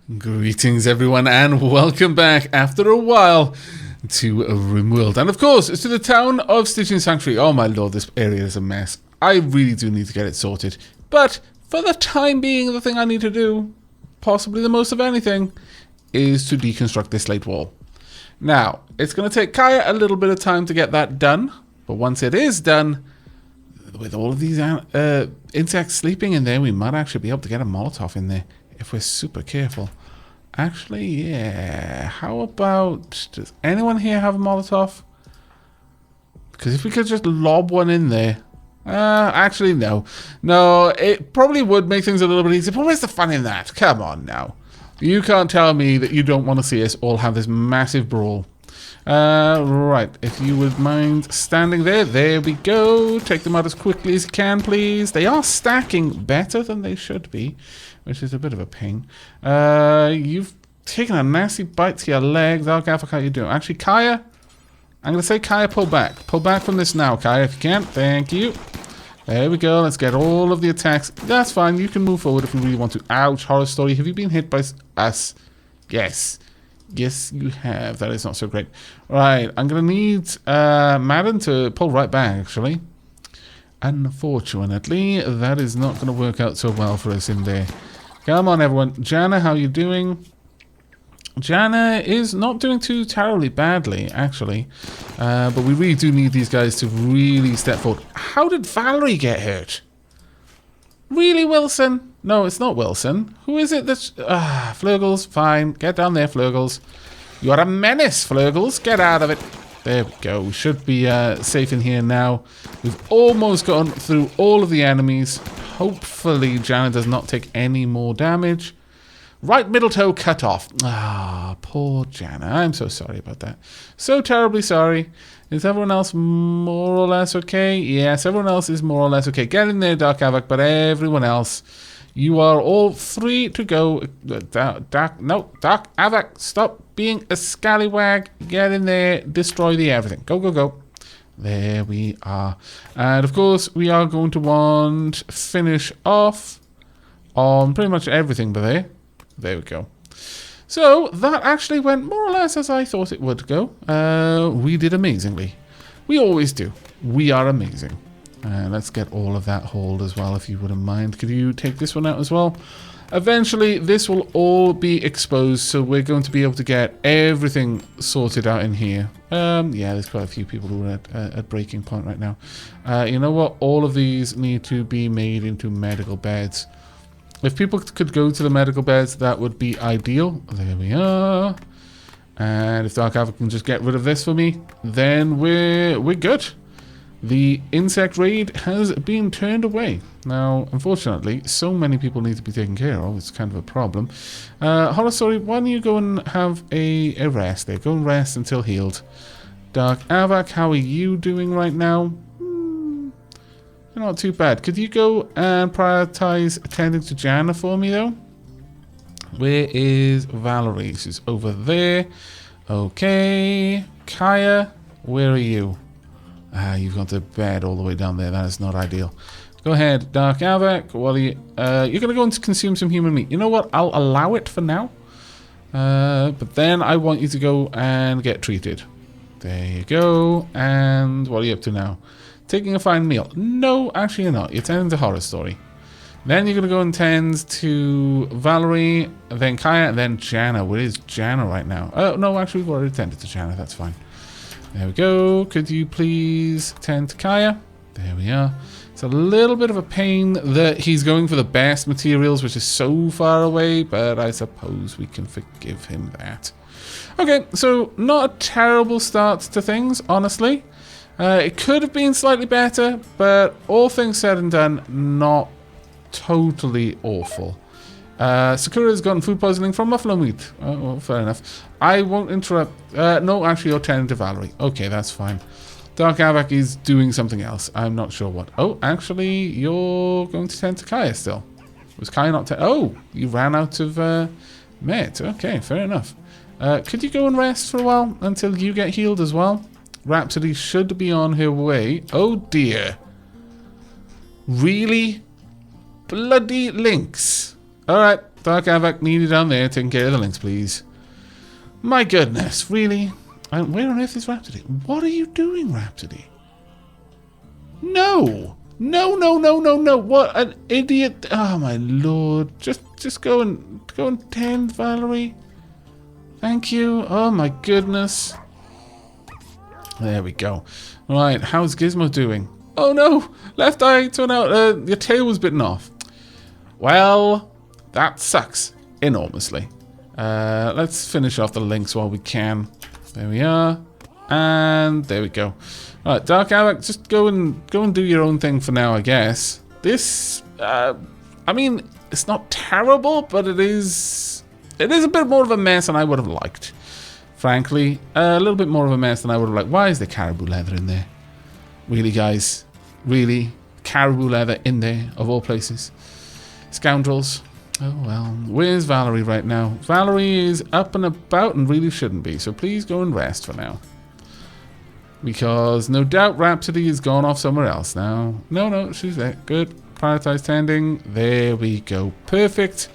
Greetings everyone and welcome back after a while to Rimworld and of course to the town of Stitching Sanctuary. Oh my lord, this area is a mess. I really do need to get it sorted, but for the time being the thing I need to do, possibly the most of anything, is to deconstruct this slate wall. Now, it's going to take Kaya a little bit of time to get that done, but once it is done, with all of these insects sleeping in there, we might actually be able to get a Molotov in there. If we're super careful. Actually, yeah. How about... Does anyone here have a Molotov? Because if we could just lob one in there... actually, no. No, it probably would make things a little bit easier. But where's the fun in that? Come on now. You can't tell me that you don't want to see us all have this massive brawl. Right. If you would mind standing there. There we go. Take them out as quickly as you can, please. They are stacking better than they should be, which is a bit of a pain. You've taken a nasty bite to your leg. Aavak, how you doing? Actually, Kaya, I'm going to say Kaya, pull back. Pull back from this now, Kaya, if you can. Thank you. There we go. Let's get all of the attacks. That's fine. You can move forward if you really want to. Ouch, horror story. Have you been hit by us? Yes. Yes, you have. That is not so great. Right, I'm going to need Madden to pull right back, actually. Unfortunately, that is not going to work out so well for us in there. Come on, everyone. Jana, how you doing? Jana is not doing too terribly badly, actually. But we really do need these guys to really step forward. How did Valerie get hurt? Really, Wilson? No, it's not Wilson. Who is it that's... Flurgles, fine. Get down there, Flurgles. You are a menace, Flurgles. Get out of it. There we go. We should be safe in here now. We've almost gotten through all of the enemies. Hopefully, Janet does not take any more damage. Right middle toe cut off. Ah, poor Jana. I'm so sorry about that. So terribly sorry. Is everyone else more or less okay? Yes, everyone else is more or less okay. Get in there, Dark Aavak, but everyone else, you are all free to go. Dark Aavak, stop being a scallywag. Get in there, destroy the everything. Go, go, go. There we are. And of course, we are going to want finish off on pretty much everything, but there we go. So, that actually went more or less as I thought it would go. We did amazingly. We always do. We are amazing. Let's get all of that hold as well, if you wouldn't mind. Could you take this one out as well? Eventually, this will all be exposed, so we're going to be able to get everything sorted out in here. Yeah, there's quite a few people who are at breaking point right now. You know what? All of these need to be made into medical beds. If people could go to the medical beds, that would be ideal. There we are. And if Dark Aavak can just get rid of this for me, then we're good. The insect raid has been turned away. Now, unfortunately, so many people need to be taken care of. It's kind of a problem. Horror Story, why don't you go and have a rest there? Go and rest until healed. Dark Aavak, how are you doing right now? Not too bad. Could you go and prioritize attending to Jana for me, though? Where is Valerie? She's over there. Okay. Kaya, where are you? You've gone to bed all the way down there. That is not ideal. Go ahead, Dark Aavak. What are you? You're going to go and consume some human meat. You know what? I'll allow it for now. But then I want you to go and get treated. There you go. And what are you up to now? Taking a fine meal. No, actually you're not. You're tending to Horror Story. Then you're going to go and tend to Valerie, then Kaya, and then Jana. Where is Jana right now? Oh, no, actually we've already tended to Jana. That's fine. There we go. Could you please tend to Kaya? There we are. It's a little bit of a pain that he's going for the best materials, which is so far away, but I suppose we can forgive him that. Okay, so not a terrible start to things, honestly. It could have been slightly better, but all things said and done, not totally awful. Sakura's gotten food poisoning from buffalo meat. Oh, well, fair enough. I won't interrupt. No, actually, you're tending to Valerie. Okay, that's fine. Dark Aavak is doing something else. I'm not sure what. Oh, actually, you're going to tend to Kaya still. Was Kaya not... Oh, you ran out of met. Okay, fair enough. Could you go and rest for a while until you get healed as well? Rhapsody should be on her way. Oh dear. Really? Bloody Lynx. Alright, Dark Aavak, need you down there taking care of the links, please. My goodness, really? And where on earth is Rhapsody? What are you doing, Rhapsody? No! No, no, no, no, no. What an idiot. Oh, my lord. Just go and tend, Valerie. Thank you. Oh, my goodness. There we go. Right, how's Gizmo doing? Oh, no. Left eye turned out. Your tail was bitten off. Well, that sucks enormously. Let's finish off the links while we can. There we are. And there we go. Alright, Dark Aavak, just go and do your own thing for now, I guess. This, I mean, it's not terrible, but it is a bit more of a mess than I would have liked. Frankly, a little bit more of a mess than I would have liked. Why is there caribou leather in there? Really, guys? Really? Caribou leather in there, of all places? Scoundrels. Oh, well. Where's Valerie right now? Valerie is up and about and really shouldn't be, so please go and rest for now. Because no doubt Rhapsody has gone off somewhere else now. No, she's there. Good. Prioritize tending. There we go. Perfect.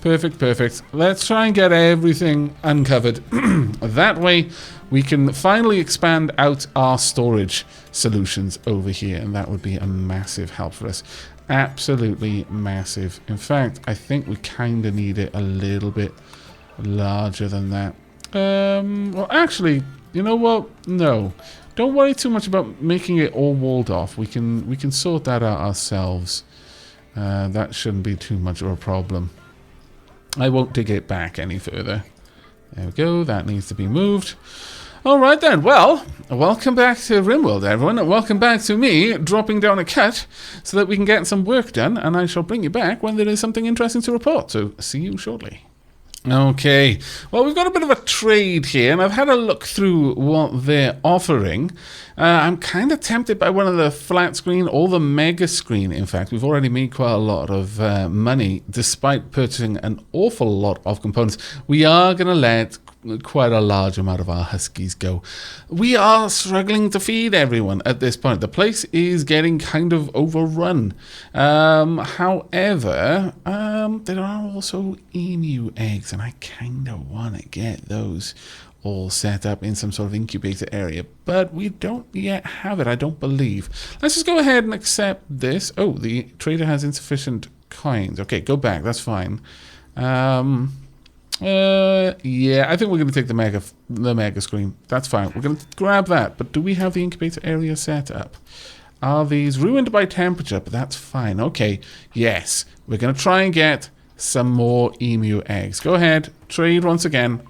Perfect, perfect. Let's try and get everything uncovered. That way we can finally expand out our storage solutions over here. And that would be a massive help for us. Absolutely massive. In fact, I think we kind of need it a little bit larger than that. Well, actually, you know what? No. Don't worry too much about making it all walled off. We can sort that out ourselves. That shouldn't be too much of a problem. I won't dig it back any further. There we go. That needs to be moved. All right then. Well, welcome back to Rimworld, everyone. And welcome back to me dropping down a cut so that we can get some work done. And I shall bring you back when there is something interesting to report. So see you shortly. Okay, well, we've got a bit of a trade here, and I've had a look through what they're offering. I'm kind of tempted by one of the flat screen or the mega screen. In fact, we've already made quite a lot of money despite purchasing an awful lot of components. We are going to let quite a large amount of our huskies go. We are struggling to feed everyone at this point. The place is getting kind of overrun. However, there are also emu eggs, and I kind of want to get those all set up in some sort of incubator area, but we don't yet have it, I don't believe. Let's just go ahead and accept this. Oh, the trader has insufficient coins. Okay, go back, that's fine. Yeah, I think we're going to take the mega screen. That's fine. We're going to grab that. But do we have the incubator area set up? Are these ruined by temperature? But that's fine. Okay. Yes. We're going to try and get some more emu eggs. Go ahead. Trade once again.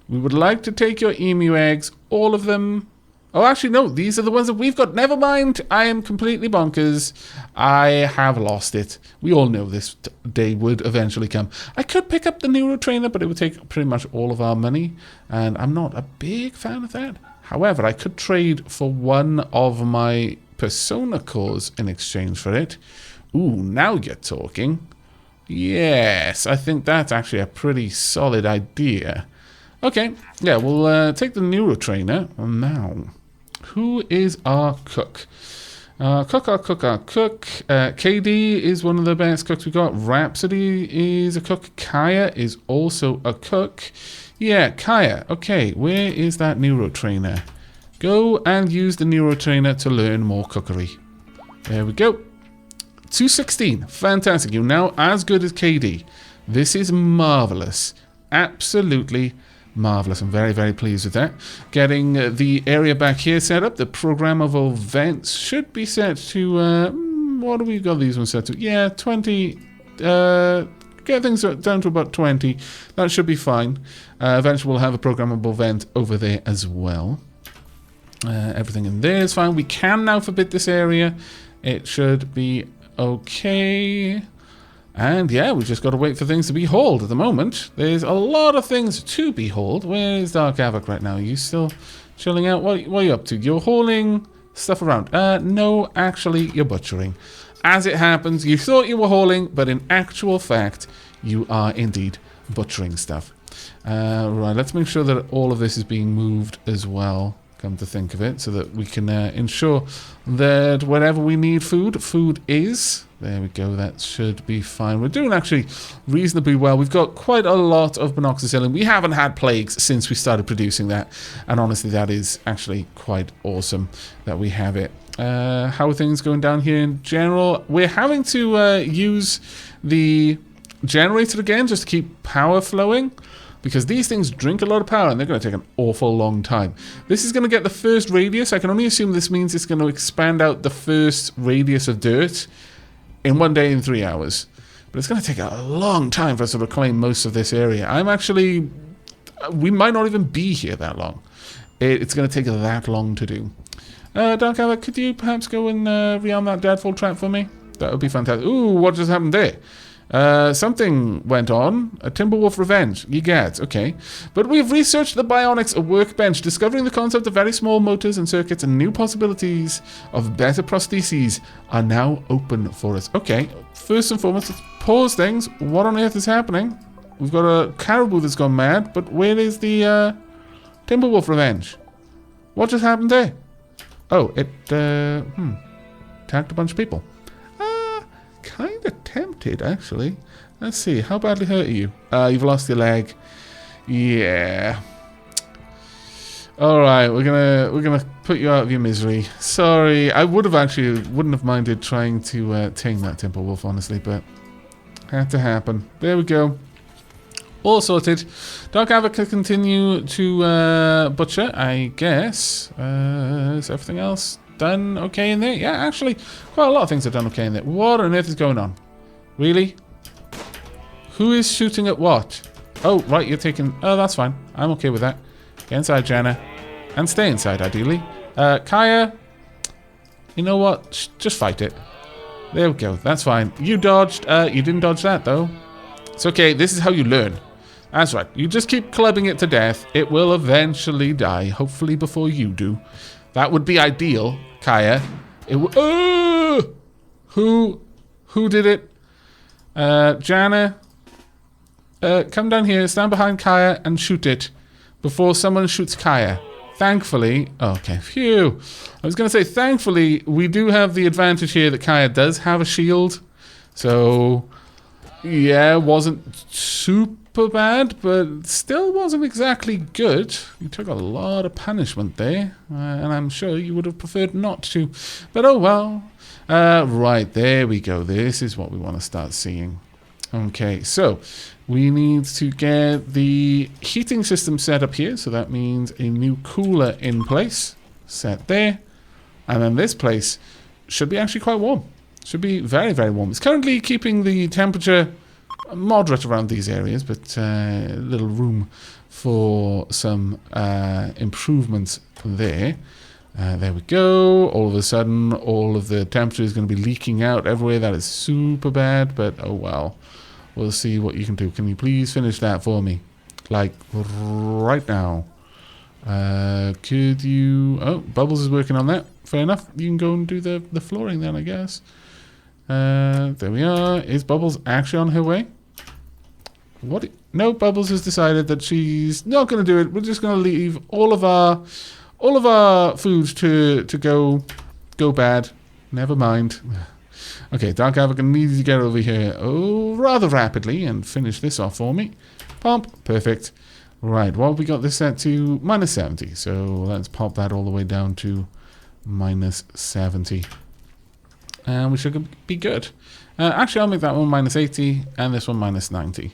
We would like to take your emu eggs. All of them. Oh, actually, no. These are the ones that we've got. Never mind. I am completely bonkers. I have lost it. We all know this day would eventually come. I could pick up the Neuro Trainer, but it would take pretty much all of our money. And I'm not a big fan of that. However, I could trade for one of my Persona cores in exchange for it. Ooh, now you're talking. Yes, I think that's actually a pretty solid idea. Okay, yeah, we'll take the Neuro Trainer. Now, who is our cook? Our cook. KD is one of the best cooks we got. Rhapsody is a cook. Kaya is also a cook. Yeah, Kaya. Okay, where is that Neuro Trainer? Go and use the Neuro Trainer to learn more cookery. There we go. 216. Fantastic. You're now as good as KD. This is marvelous. Absolutely marvelous. I'm very, very pleased with that. Getting the area back here set up. The programmable vents should be set to... what have we got these ones set to? Yeah, 20... get things down to about 20. That should be fine. Eventually we'll have a programmable vent over there as well. Everything in there is fine. We can now forbid this area. It should be okay. And yeah, we've just got to wait for things to be hauled at the moment. There's a lot of things to be hauled. Where is Dark Aavak right now? Are you still chilling out? What are you up to? You're hauling stuff around. No, actually, you're butchering. As it happens, you thought you were hauling, but in actual fact, you are indeed butchering stuff. Right, let's make sure that all of this is being moved as well. come to think of it, so that we can ensure that wherever we need food, food is. There we go, that should be fine. We're doing actually reasonably well. We've got quite a lot of monoxicillin. We haven't had plagues since we started producing that, and honestly, that is actually quite awesome that we have it. How are things going down here in general? We're having to use the generator again just to keep power flowing, because these things drink a lot of power and they're going to take an awful long time. This is going to get the first radius. I can only assume this means it's going to expand out the first radius of dirt in 1 day and 3 hours. But it's going to take a long time for us to reclaim most of this area. We might not even be here that long. It's going to take that long to do. Dark Aavak, could you perhaps go and rearm that deadfall trap for me? That would be fantastic. Ooh, what just happened there? Something went on. A Timberwolf revenge. Egads, okay. But we've researched the Bionics workbench, discovering the concept of very small motors and circuits, and new possibilities of better prostheses are now open for us. Okay, first and foremost, let's pause things. What on earth is happening? We've got a caribou that's gone mad, but where is the Timberwolf revenge? What just happened there? Oh, it attacked a bunch of people. Kind of tempted, actually. Let's see, how badly hurt are you? You've lost your leg. Yeah. All right, we're gonna put you out of your misery. Sorry, I wouldn't have minded trying to tame that Timberwolf, honestly, but had to happen. There we go. All sorted. Dark Aavak can continue to butcher, I guess. Is everything else done okay in there? Yeah, actually, quite a lot of things are done okay in there. What on earth is going on? Really? Who is shooting at what? Oh, right, you're taking... Oh, that's fine. I'm okay with that. Get inside, Jana. And stay inside, ideally. Kaya, you know what? Just fight it. There we go. That's fine. You dodged. You didn't dodge that, though. It's okay. This is how you learn. That's right. You just keep clubbing it to death. It will eventually die. Hopefully before you do. That would be ideal, Kaya. It who did it? Jana, come down here, stand behind Kaya and shoot it before someone shoots Kaya. Thankfully, okay, phew. I was going to say, thankfully, we do have the advantage here that Kaya does have a shield. So, yeah, wasn't super bad, but still wasn't exactly good. You took a lot of punishment there, and I'm sure you would have preferred not to. But oh well. Right, there we go. This is what we want to start seeing. Okay, so we need to get the heating system set up here. So that means a new cooler in place. Set there. And then this place should be actually quite warm. Should be very, very warm. It's currently keeping the temperature moderate around these areas, but a little room for some improvements there. There we go. All of a sudden, all of the temperature is going to be leaking out everywhere. That is super bad, but oh well. We'll see what you can do. Can you please finish that for me? Like, right now. Could you... Oh, Bubbles is working on that. Fair enough. You can go and do the flooring then, I guess. There we are. Is Bubbles actually on her way? What? No, Bubbles has decided that she's not going to do it. We're just going to leave all of our food to go bad. Never mind. Okay, Dark Aavak needs to get over here rather rapidly and finish this off for me. Pump. Perfect. Right, well, we got this set to minus 70. So let's pop that all the way down to minus 70. And we should be good. Actually, I'll make that one minus 80 and this one minus 90.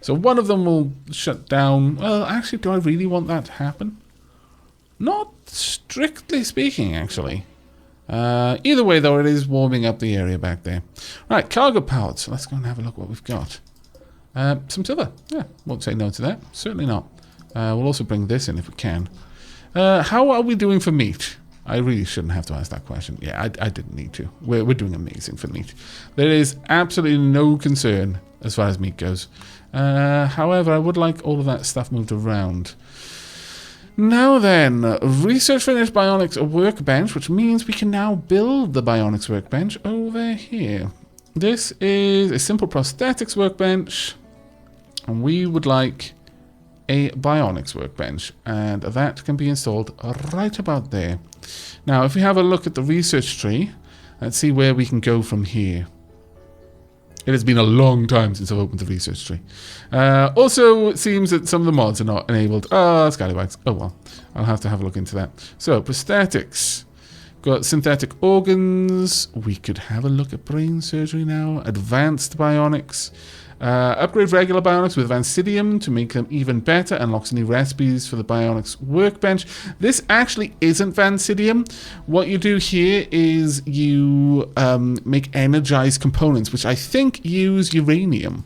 So one of them will shut down. Well, actually, do I really want that to happen? Not strictly speaking, actually. Either way, though, it is warming up the area back there. Right, cargo powered. So let's go and have a look what we've got. Some silver. Yeah, won't say no to that. Certainly not. We'll also bring this in if we can. How are we doing for meat? I really shouldn't have to ask that question. Yeah, I didn't need to. We're doing amazing for meat. There is absolutely no concern as far as meat goes. However, I would like all of that stuff moved around. Now then, research finished Bionics workbench, which means we can now build the Bionics workbench over here. This is a simple prosthetics workbench, and we would like a Bionics workbench, and that can be installed right about there. Now, if we have a look at the research tree, let's see where we can go from here. It has been a long time since I've opened the research tree. Also, it seems that some of the mods are not enabled. Oh, scallywags. Oh, well. I'll have to have a look into that. So, prosthetics. Got synthetic organs. We could have a look at brain surgery now. Advanced bionics. Upgrade regular bionics with Vancidium to make them even better. Unlocks new recipes for the bionics workbench. This actually isn't Vancidium. What you do here is you make energized components, which I think use uranium.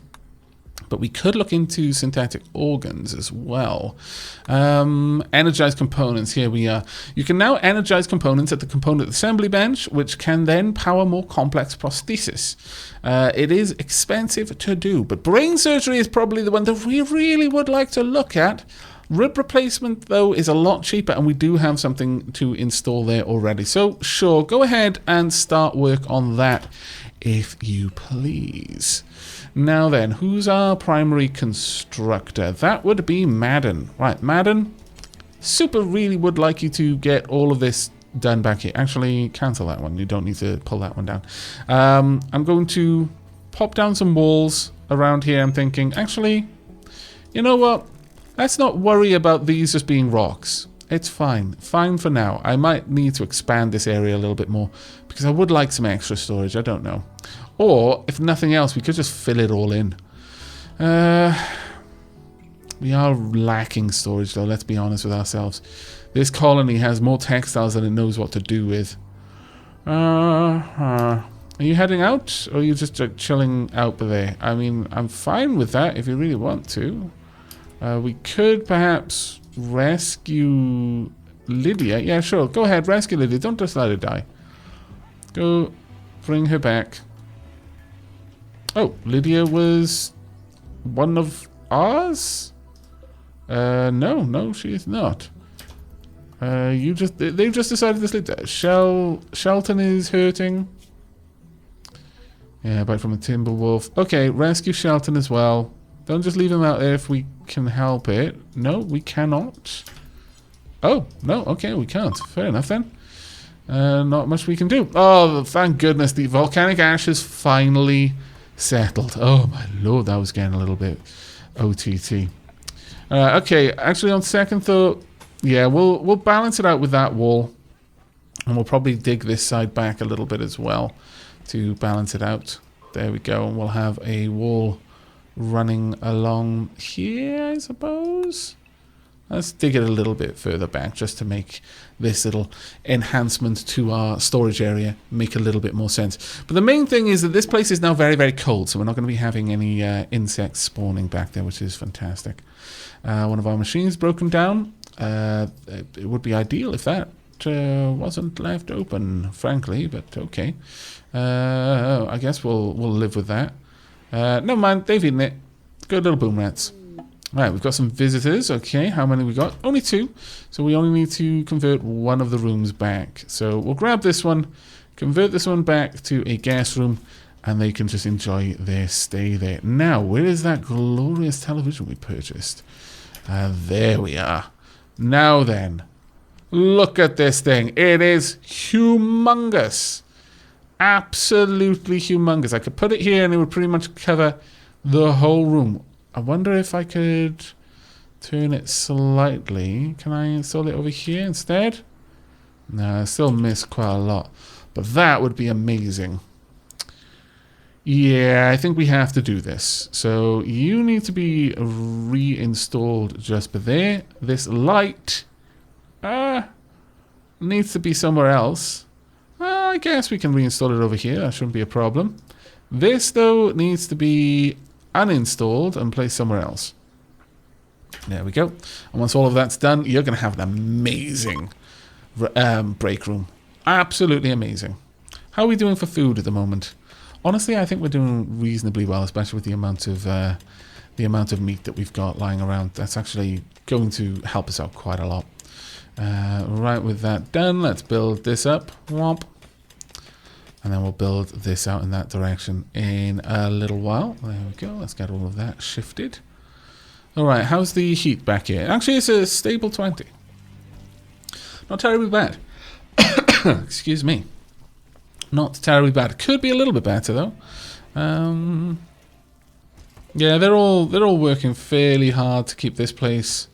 But we could look into synthetic organs as well. Energized components, here we are. You can now energize components at the component assembly bench, which can then power more complex prosthesis. It is expensive to do, but brain surgery is probably the one that we really would like to look at. Rib replacement, though, is a lot cheaper, and we do have something to install there already. So, sure, go ahead and start work on that, if you please. Now then, who's our primary constructor? That would be Madden. Right, Madden, super really would like you to get all of this done back here. Actually, cancel that one. You don't need to pull that one down. I'm going to pop down some walls around here. I'm thinking, actually, you know what? Let's not worry about these just being rocks. It's fine. Fine for now. I might need to expand this area a little bit more because I would like some extra storage. I don't know. Or, if nothing else, we could just fill it all in. We are lacking storage, though. Let's be honest with ourselves. This colony has more textiles than it knows what to do with. Are you heading out? Or are you just chilling out there? I mean, I'm fine with that if you really want to. We could perhaps rescue Lydia. Yeah, sure. Go ahead, rescue Lydia. Don't just let her die. Go bring her back. Oh, Lydia was one of ours? No, she is not. They've just decided to sleep there. Shelton is hurting. Yeah, bite from a timber wolf. Okay, rescue Shelton as well. Don't just leave him out there if we can help it. No, we cannot. Oh, no, okay, we can't. Fair enough then. Not much we can do. Oh, thank goodness, the volcanic ash has finally settled. Oh my lord, that was getting a little bit OTT. Okay, actually on second thought, yeah, we'll balance it out with that wall. And we'll probably dig this side back a little bit as well to balance it out. There we go, and we'll have a wall running along here, I suppose. Let's dig it a little bit further back just to make this little enhancement to our storage area make a little bit more sense. But the main thing is that this place is now very, very cold, so we're not going to be having any insects spawning back there, which is fantastic. One of our machines broken down. It would be ideal if that wasn't left open, frankly, but okay. I guess we'll live with that. Never mind, they've eaten it. Good little boom rats. Right, we've got some visitors. Okay, how many we got? Only 2. So we only need to convert one of the rooms back. So we'll grab this one, convert this one back to a guest room, and they can just enjoy their stay there. Now, where is that glorious television we purchased? There we are. Now then, look at this thing. It is humongous. Absolutely humongous. I could put it here and it would pretty much cover the whole room. I wonder if I could turn it slightly. Can I install it over here instead? No, I still miss quite a lot. But that would be amazing. Yeah, I think we have to do this. So you need to be reinstalled just there. This light needs to be somewhere else. I guess we can reinstall it over here. That shouldn't be a problem. This, though, needs to be uninstalled and placed somewhere else. There we go. And once all of that's done, you're going to have an amazing break room. Absolutely amazing. How are we doing for food at the moment? Honestly, I think we're doing reasonably well, especially with the amount of meat that we've got lying around. That's actually going to help us out quite a lot. Right, with that done, let's build this up. Womp. And then we'll build this out in that direction in a little while. There we go. Let's get all of that shifted. Alright, how's the heat back here? Actually, it's a stable 20. Not terribly bad. Excuse me. Not terribly bad. Could be a little bit better, though. Yeah, they're all working fairly hard to keep this place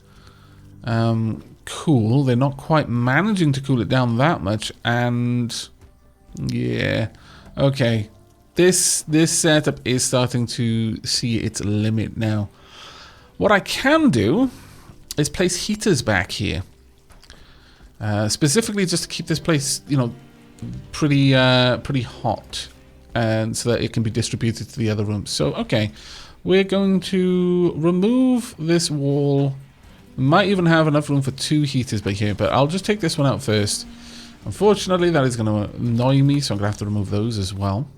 cool. They're not quite managing to cool it down that much, and yeah, okay. This setup is starting to see its limit now. What I can do is place heaters back here, specifically just to keep this place, you know, pretty hot, and so that it can be distributed to the other rooms. So okay, we're going to remove this wall. We might even have enough room for 2 heaters back here, but I'll just take this one out first. Unfortunately, that is going to annoy me, so I'm going to have to remove those as well.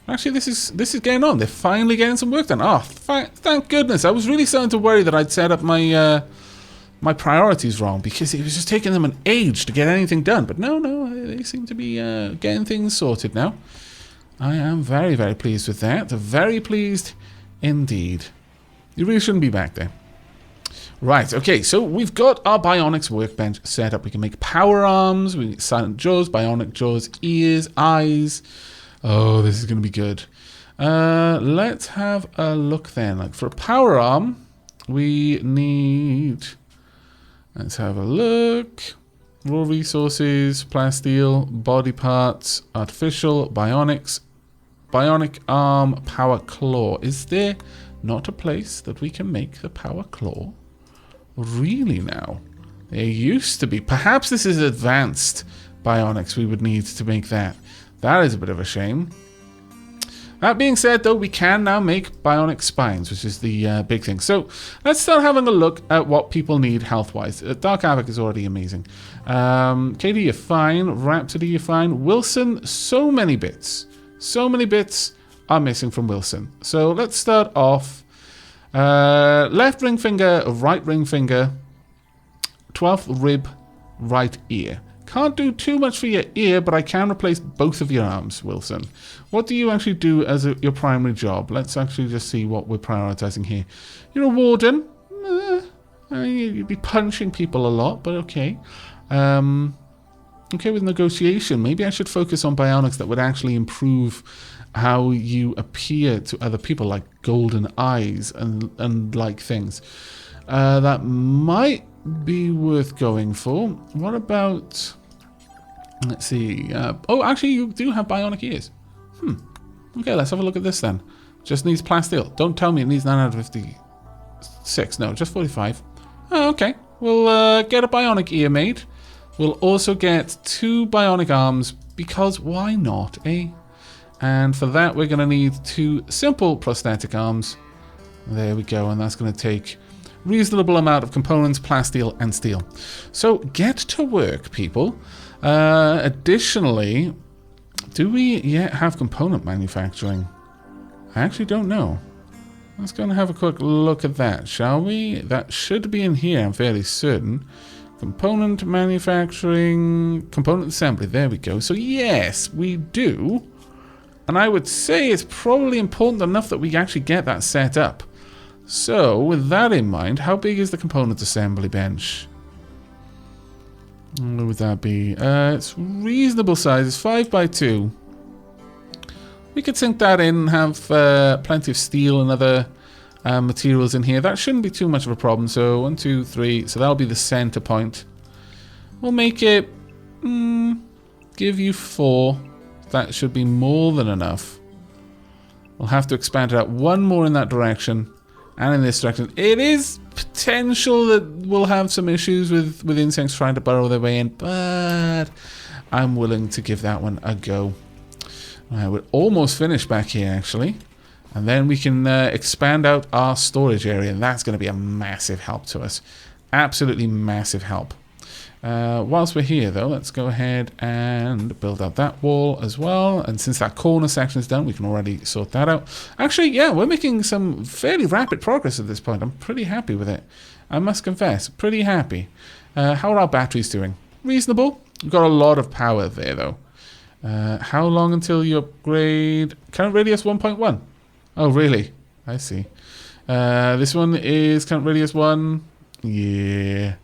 Actually, this is getting on. They're finally getting some work done. Oh, thank goodness. I was really starting to worry that I'd set up my my priorities wrong, because it was just taking them an age to get anything done. But no, they seem to be getting things sorted now. I am very, very pleased with that. Very pleased indeed. You really shouldn't be back there. Right, okay, so we've got our Bionics workbench set up. We can make power arms, we silent jaws, bionic jaws, ears, eyes. Oh, this is going to be good. Let's have a look then. Like for a power arm, we need... Let's have a look. Raw resources, plasteel, body parts, artificial, bionics, bionic arm, power claw. Is there not a place that we can make the power claw? Really now? There used to be. Perhaps this is advanced bionics we would need to make that. That is a bit of a shame. That being said, though, we can now make bionic spines, which is the big thing. So let's start having a look at what people need health-wise. Dark Aavak is already amazing. Katie, you're fine. Rhapsody, you're fine. Wilson, so many bits. So many bits are missing from Wilson. So let's start off. Left ring finger, right ring finger, 12th rib, right ear. Can't do too much for your ear, but I can replace both of your arms, Wilson. What do you actually do as your primary job? Let's actually just see what we're prioritizing here. You're a warden. You'd be punching people a lot, but okay. Okay, with negotiation, maybe I should focus on bionics that would actually improve how you appear to other people, like golden eyes and like things. That might be worth going for. What about... Let's see. Oh, actually, you do have bionic ears. Okay, let's have a look at this then. Just needs plasteel. Don't tell me it needs 9 out of 56. No, just 45. Oh, okay. We'll get a bionic ear made. We'll also get 2 bionic arms, because why not, eh? And for that, we're going to need 2 simple prosthetic arms. There we go, and that's going to take reasonable amount of components, plasteel and steel. So get to work, people. Additionally, do we yet have component manufacturing? I actually don't know. Let's go and have a quick look at that, shall we? That should be in here, I'm fairly certain. Component manufacturing, component assembly, there we go. So yes, we do. And I would say it's probably important enough that we actually get that set up. So, with that in mind, how big is the component assembly bench? What would that be? It's reasonable size. It's 5 by 2. We could sink that in and have plenty of steel and other materials in here. That shouldn't be too much of a problem. So, 1, 2, 3. So, that'll be the center point. We'll make it... give you 4. That should be more than enough. We'll have to expand it out 1 more in that direction. And in this direction. It is potential that we'll have some issues with insects trying to burrow their way in, but I'm willing to give that one a go. We're almost finished back here, actually. And then we can expand out our storage area, and that's going to be a massive help to us. Absolutely massive help. Whilst we're here, though, let's go ahead and build out that wall as well. And since that corner section is done, we can already sort that out. Actually, yeah, we're making some fairly rapid progress at this point. I'm pretty happy with it. I must confess, pretty happy. How are our batteries doing? Reasonable. We've got a lot of power there, though. How long until you upgrade? Current radius 1.1. Oh, really? I see. This one is current radius 1. Yeah.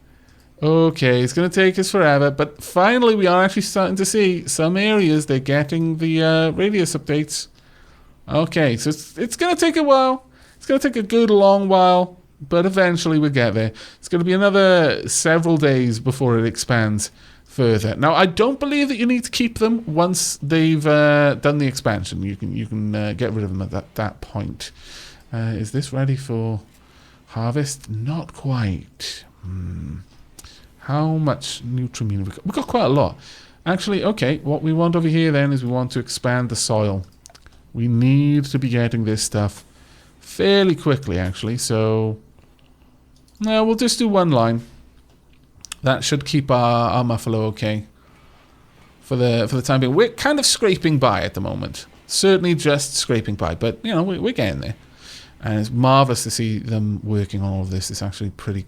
Okay, it's going to take us forever, but finally we are actually starting to see some areas they're getting the radius updates. Okay, so it's going to take a while. It's going to take a good long while, but eventually we'll get there. It's going to be another several days before it expands further. Now, I don't believe that you need to keep them once they've done the expansion. You can get rid of them at that point. Is this ready for harvest? Not quite. How much Nutrimune have we got? We've got quite a lot. Actually, okay, what we want over here then is we want to expand the soil. We need to be getting this stuff fairly quickly, actually. So, no, we'll just do one line. That should keep our muffalo okay for the time being. We're kind of scraping by at the moment. Certainly just scraping by, but, you know, we're getting there. And it's marvellous to see them working on all of this. It's actually pretty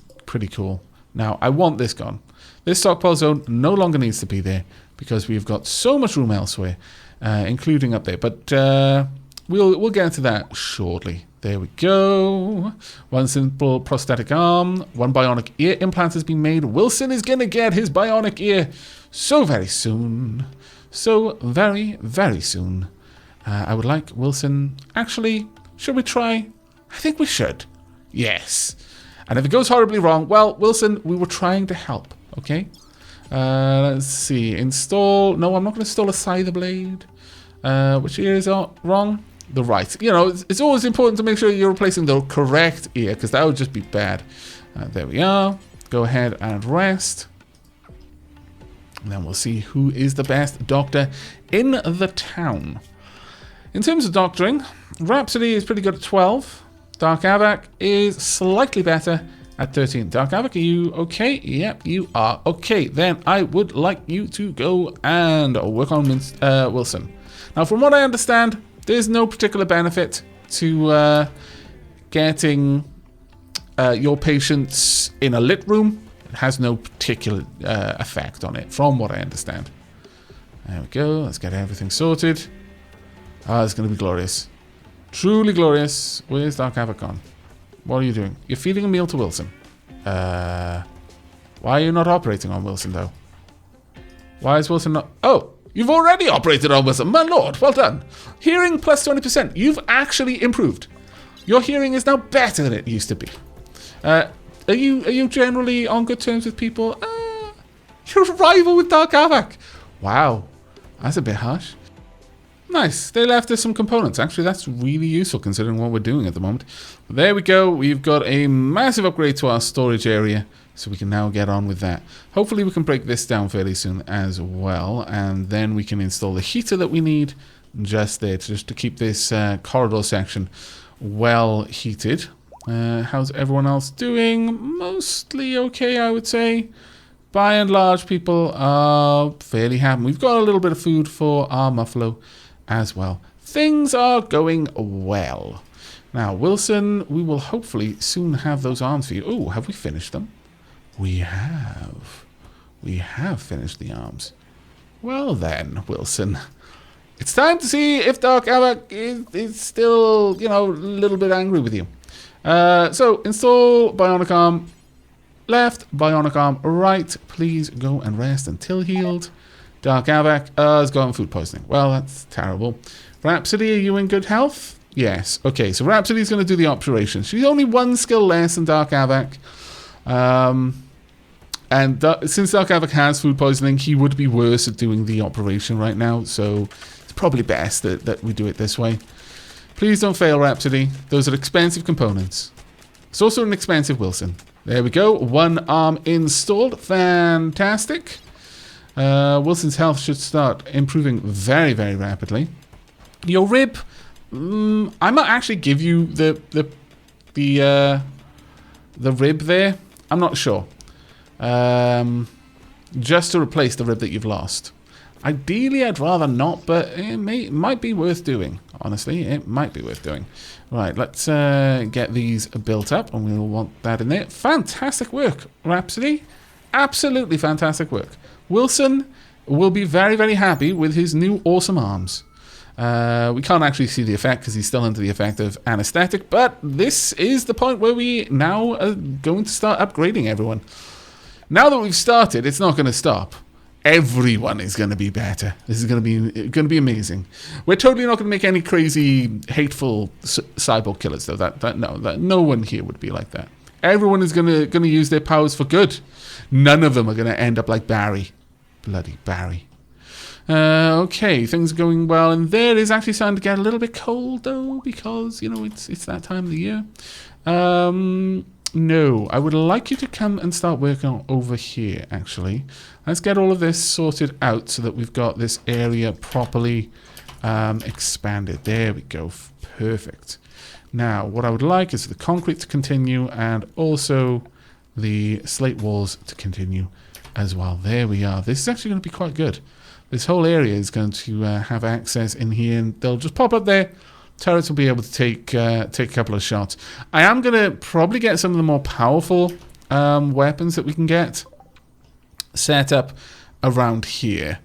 cool. Now, I want this gone. This stockpile zone no longer needs to be there because we've got so much room elsewhere, including up there. But we'll get into that shortly. There we go. One simple prosthetic arm. One bionic ear implant has been made. Wilson is going to get his bionic ear so very soon. So very, very soon. I would like Wilson... Actually, should we try? I think we should. Yes. And if it goes horribly wrong, well, Wilson, we were trying to help, okay? Let's see. Install... No, I'm not going to install a scyther blade. Which ear is wrong? The right. You know, it's always important to make sure you're replacing the correct ear, because that would just be bad. There we are. Go ahead and rest. And then we'll see who is the best doctor in the town. In terms of doctoring, Rhapsody is pretty good at 12. Dark Aavak is slightly better at 13. Dark Aavak, are you okay? Yep, you are. Okay, then I would like you to go and work on Wilson. Now, from what I understand, there's no particular benefit to getting your patients in a lit room. It has no particular effect on it, from what I understand. There we go. Let's get everything sorted. Ah, it's going to be glorious. Truly glorious. Where's Dark Aavak gone? What are you doing? You're feeding a meal to Wilson. Why are you not operating on Wilson, though? Why is Wilson not... Oh, you've already operated on Wilson. My lord, well done. Hearing plus 20%. You've actually improved. Your hearing is now better than it used to be. Are you generally on good terms with people? You're a rival with Dark Aavak. Wow. That's a bit harsh. Nice. They left us some components. Actually, that's really useful considering what we're doing at the moment. But there we go. We've got a massive upgrade to our storage area, so we can now get on with that. Hopefully we can break this down fairly soon as well, and then we can install the heater that we need just there, just to keep this corridor section well heated. How's everyone else doing? Mostly okay, I would say. By and large, people are fairly happy. We've got a little bit of food for our muffalo as well. Things are going well. Now, Wilson, we will hopefully soon have those arms for you. Oh, have we finished them? We have. We have finished the arms. Well then, Wilson. It's time to see if Dark Aavak is still, you know, a little bit angry with you. So, install Bionic Arm left, Bionic Arm right. Please go and rest until healed. Dark Aavak has gotten food poisoning. Well, that's terrible. Rhapsody, are you in good health? Yes. Okay, so Rhapsody's going to do the operation. She's only one skill less than Dark Aavak. Since Dark Aavak has food poisoning, he would be worse at doing the operation right now. So it's probably best that we do it this way. Please don't fail, Rhapsody. Those are expensive components. It's also an expensive Wilson. There we go. One arm installed. Fantastic. Wilson's health should start improving very, very rapidly. Your rib, I might actually give you the rib there. I'm not sure. Just to replace the rib that you've lost. Ideally, I'd rather not, but it might be worth doing. Honestly, it might be worth doing. Right, let's get these built up, and we'll want that in there. Fantastic work, Rhapsody. Absolutely fantastic work. Wilson will be very, very happy with his new awesome arms. We can't actually see the effect because he's still under the effect of anesthetic, but this is the point where we now are going to start upgrading everyone. Now that we've started, it's not going to stop. Everyone is going to be better. This is going to be amazing. We're totally not going to make any crazy, hateful cyborg killers, though. That no one here would be like that. Everyone is going to use their powers for good. None of them are going to end up like Barry. Bloody Barry. Okay, things are going well, and there is actually starting to get a little bit cold, though, because, you know, it's that time of the year. No, I would like you to come and start working on over here, actually. Let's get all of this sorted out so that we've got this area properly expanded. There we go. Perfect. Now, what I would like is the concrete to continue and also the slate walls to continue as well. There we are. This is actually going to be quite good. This whole area is going to have access in here, and they'll just pop up there. Turrets will be able to take a couple of shots. I am going to probably get some of the more powerful weapons that we can get set up around here.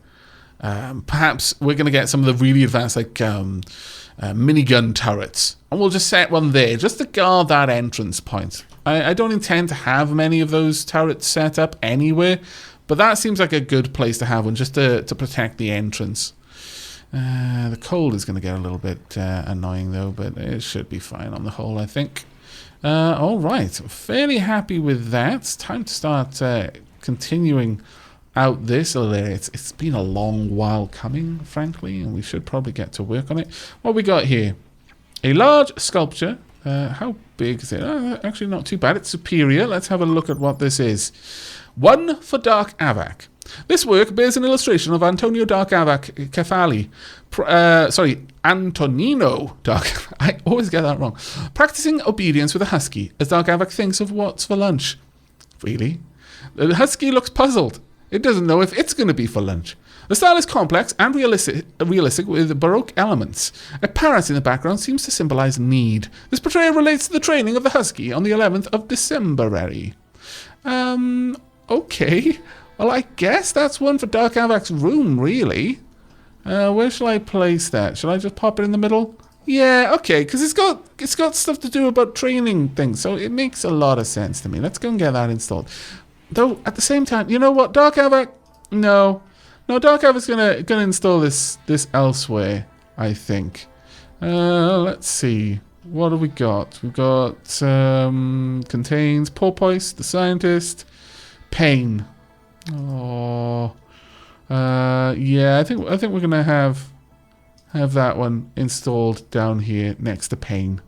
Perhaps we're going to get some of the really advanced, like, minigun turrets. And we'll just set one there, just to guard that entrance point. I don't intend to have many of those turrets set up anywhere, but that seems like a good place to have one, just to protect the entrance. The cold is going to get a little bit annoying, though, but it should be fine on the whole, I think. All right, fairly happy with that. It's time to start continuing out this little area. It's been a long while coming, frankly, and we should probably get to work on it. What we got here? A large sculpture. How big is it? Actually, not too bad. It's superior. Let's have a look at what this is. One for Dark Aavak. This work bears an illustration of Antonio Dark Aavak Cefali. Antonino Dark. I always get that wrong. Practicing obedience with a husky as Dark Aavak thinks of what's for lunch. Really? The husky looks puzzled. It doesn't know if it's going to be for lunch. The style is complex and realistic with Baroque elements. A parrot in the background seems to symbolize need. This portrayal relates to the training of the husky on the 11th of December. Okay. Well, I guess that's one for Dark Aavak's room, really. Where shall I place that? Shall I just pop it in the middle? Yeah, okay, because it's got stuff to do about training things, so it makes a lot of sense to me. Let's go and get that installed. Though, at the same time, you know what? Dark Aavak? No, Dark Aavak's gonna install this elsewhere, I think. Let's see. What have we got? We've got contains porpoise, the scientist, pain. Oh, yeah. I think we're gonna have that one installed down here next to pain.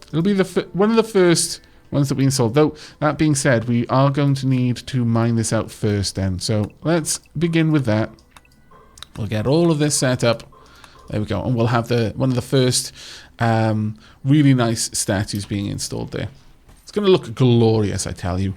It'll be one of the first ones that we installed. Though that being said, we are going to need to mine this out first. Then, so let's begin with that. We'll get all of this set up. There we go, and we'll have one of the first really nice statues being installed there. It's going to look glorious, I tell you.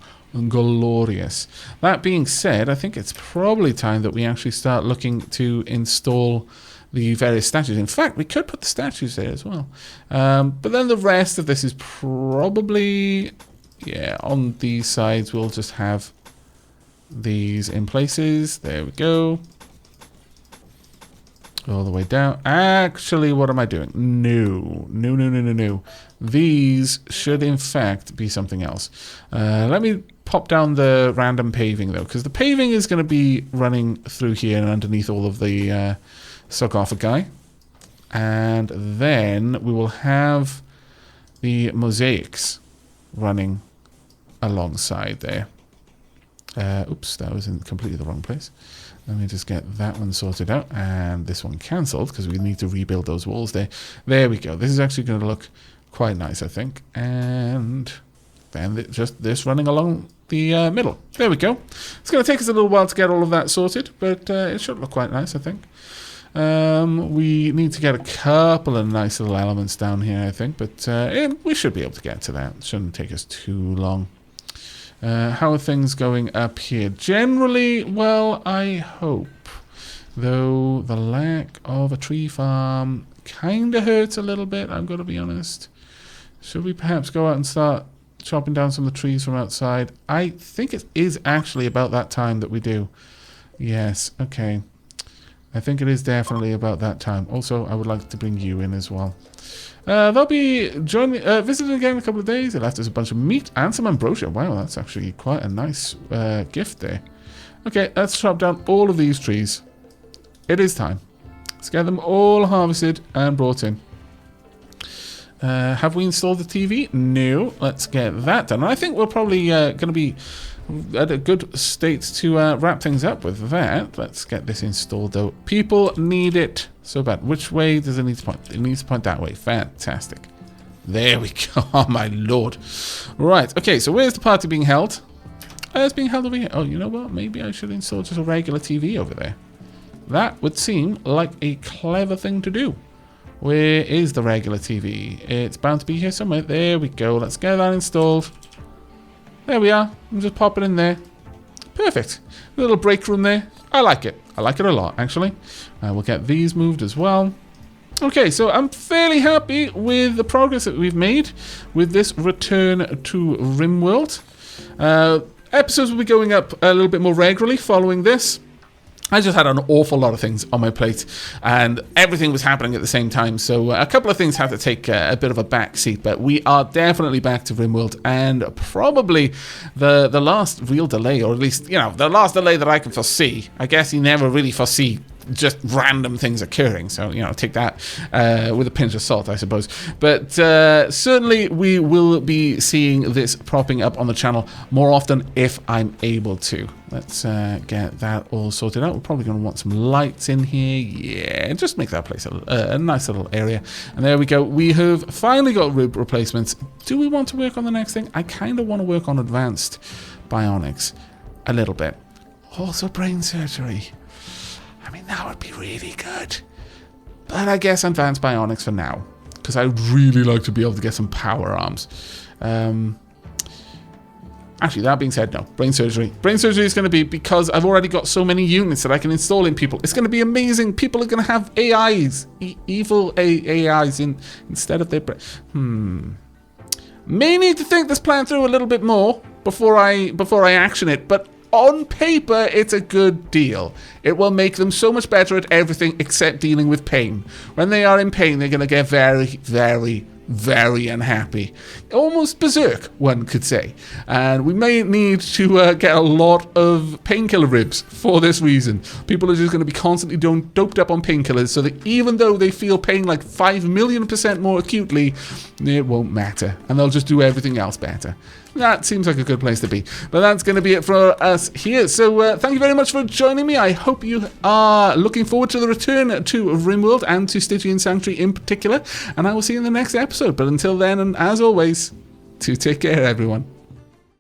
Glorious. That being said, I think it's probably time that we actually start looking to install the various statues. In fact, we could put the statues there as well. But then the rest of this is probably, yeah, on these sides we'll just have these in places. There we go. All the way down. Actually, what am I doing? No. These should, in fact, be something else. Let me pop down the random paving, though, because the paving is going to be running through here and underneath all of the sarcophagi. And then we will have the mosaics running alongside there. Oops, that was in completely the wrong place. Let me just get that one sorted out, and this one cancelled because we need to rebuild those walls there. There we go. This is actually going to look quite nice, I think. And then just this running along the middle. There we go. It's going to take us a little while to get all of that sorted, but it should look quite nice, I think. We need to get a couple of nice little elements down here, I think, but we should be able to get to that. It shouldn't take us too long. How are things going up here? Generally, well, I hope. Though the lack of a tree farm kind of hurts a little bit, I'm going to be honest. Should we perhaps go out and start chopping down some of the trees from outside? I think it is actually about that time that we do. Yes, okay. I think it is definitely about that time. Also, I would like to bring you in as well. They'll be visiting again in a couple of days. They left us a bunch of meat and some ambrosia. Wow, that's actually quite a nice gift there. Okay, let's chop down all of these trees. It is time. Let's get them all harvested and brought in. Have we installed the TV? No. Let's get that done. I think we're probably going to be at a good state to wrap things up with that. Let's get this installed, though. People need it so bad. Which way does it need to point? It needs to point that way. Fantastic. There we go. Oh, my lord. Right. Okay, so where's the party being held? It's being held over here. Oh, you know what? Maybe I should install just a regular TV over there. That would seem like a clever thing to do. Where is the regular TV? It's bound to be here somewhere. There we go. Let's get that installed. There we are. I'll just pop it in there. Perfect. A little break room there. I like it. I like it a lot, actually. We'll get these moved as well. Okay, so I'm fairly happy with the progress that we've made with this return to Rimworld. Episodes will be going up a little bit more regularly following this. I just had an awful lot of things on my plate, and everything was happening at the same time, so a couple of things had to take a bit of a back seat, but we are definitely back to Rimworld, and probably the last real delay, or at least, you know, the last delay that I can foresee. I guess you never really foresee just random things occurring, so, you know, take that with a pinch of salt, I suppose. But certainly we will be seeing this propping up on the channel more often if I'm able to. Let's get that all sorted out. We're probably going to want some lights in here. Yeah, just make that place a nice little area. And there we go. We have finally got rib replacements. Do we want to work on the next thing? I kind of want to work on advanced bionics a little bit. Also brain surgery. I mean, that would be really good. But I guess advanced bionics for now. Because I'd really like to be able to get some power arms. Actually, that being said, no. Brain surgery. Brain surgery is going to be because I've already got so many units that I can install in people. It's going to be amazing. People are going to have AIs. Evil AIs instead of their brain. May need to think this plan through a little bit more before I action it. But on paper, it's a good deal. It will make them so much better at everything except dealing with pain. When they are in pain, they're going to get very, very, very unhappy. Almost berserk, one could say. And we may need to get a lot of painkiller ribs for this reason. People are just going to be constantly doped up on painkillers so that even though they feel pain like 5,000,000% more acutely, it won't matter. And they'll just do everything else better. That seems like a good place to be. But that's going to be it for us here. So thank you very much for joining me. I hope you are looking forward to the return to Rimworld and to Stygian Sanctuary in particular. And I will see you in the next episode. But until then, and as always, to take care, everyone.